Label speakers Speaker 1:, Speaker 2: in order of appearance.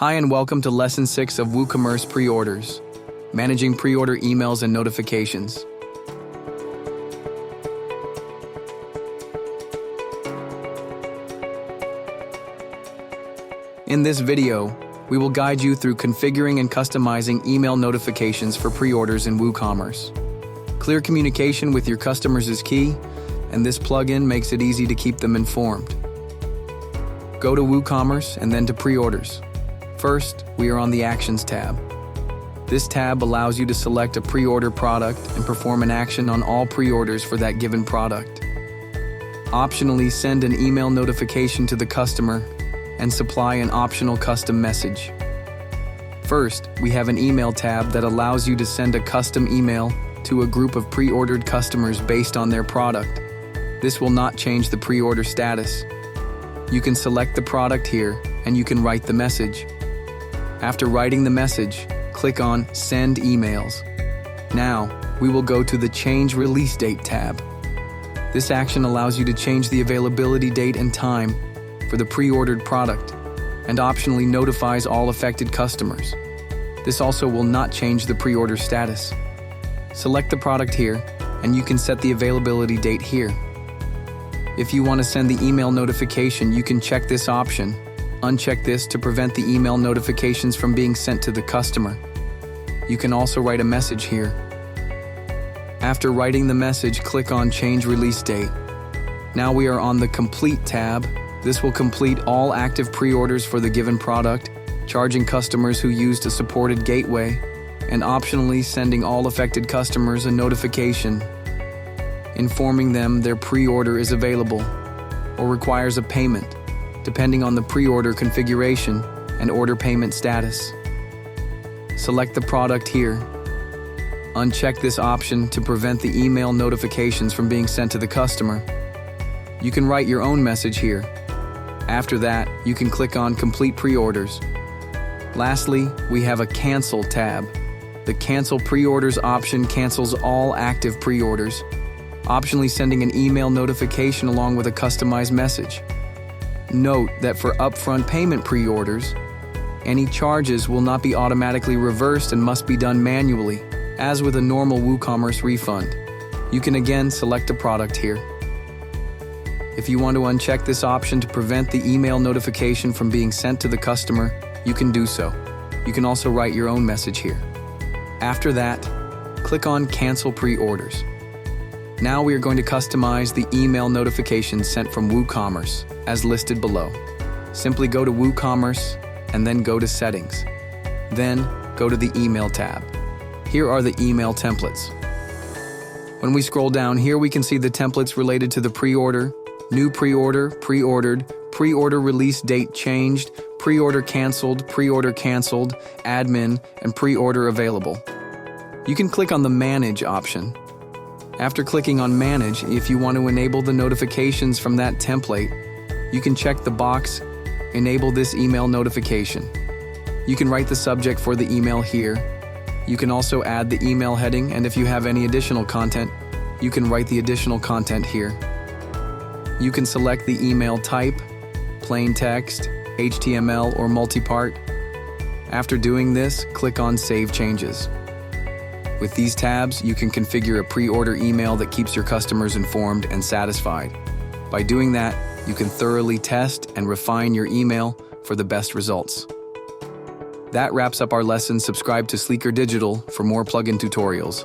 Speaker 1: Hi and welcome to Lesson 6 of WooCommerce Pre-Orders, managing pre-order emails and notifications. In this video, we will guide you through configuring and customizing email notifications for pre-orders in WooCommerce. Clear communication with your customers is key, and this plugin makes it easy to keep them informed. Go to WooCommerce and then to Pre-Orders. First, we are on the Actions tab. This tab allows you to select a pre-order product and perform an action on all pre-orders for that given product. Optionally, send an email notification to the customer and supply an optional custom message. First, we have an email tab that allows you to send a custom email to a group of pre-ordered customers based on their product. This will not change the pre-order status. You can select the product here and you can write the message. After writing the message, click on Send Emails. Now, we will go to the Change Release Date tab. This action allows you to change the availability date and time for the pre-ordered product and optionally notifies all affected customers. This also will not change the pre-order status. Select the product here and you can set the availability date here. If you want to send the email notification, you can check this option. Uncheck this to prevent the email notifications from being sent to the customer. You can also write a message here. After writing the message, click on Change Release Date. Now we are on the Complete tab. This will complete all active pre-orders for the given product, charging customers who used a supported gateway, and optionally sending all affected customers a notification, informing them their pre-order is available or requires a payment, depending on the pre-order configuration and order payment status. Select the product here. Uncheck this option to prevent the email notifications from being sent to the customer. You can write your own message here. After that, you can click on Complete Pre-Orders. Lastly, we have a Cancel tab. The Cancel Pre-Orders option cancels all active pre-orders, optionally sending an email notification along with a customized message. Note that for upfront payment pre-orders, any charges will not be automatically reversed and must be done manually, as with a normal WooCommerce refund. You can again select a product here. If you want to uncheck this option to prevent the email notification from being sent to the customer, you can do so. You can also write your own message here. After that, click on Cancel Pre-Orders. Now we are going to customize the email notifications sent from WooCommerce, as listed below. Simply go to WooCommerce and then go to Settings. Then go to the Email tab. Here are the email templates. When we scroll down here, we can see the templates related to the pre-order, new pre-order, pre-ordered, pre-order release date changed, pre-order canceled, admin, and pre-order available. You can click on the Manage option. After clicking on Manage, if you want to enable the notifications from that template, you can check the box, Enable this email notification. You can write the subject for the email here. You can also add the email heading, and if you have any additional content, you can write the additional content here. You can select the email type, plain text, HTML, or multi-part. After doing this, click on Save Changes. With these tabs, you can configure a pre-order email that keeps your customers informed and satisfied. By doing that, you can thoroughly test and refine your email for the best results. That wraps up our lesson. Subscribe to Sleekr Digital for more plugin tutorials.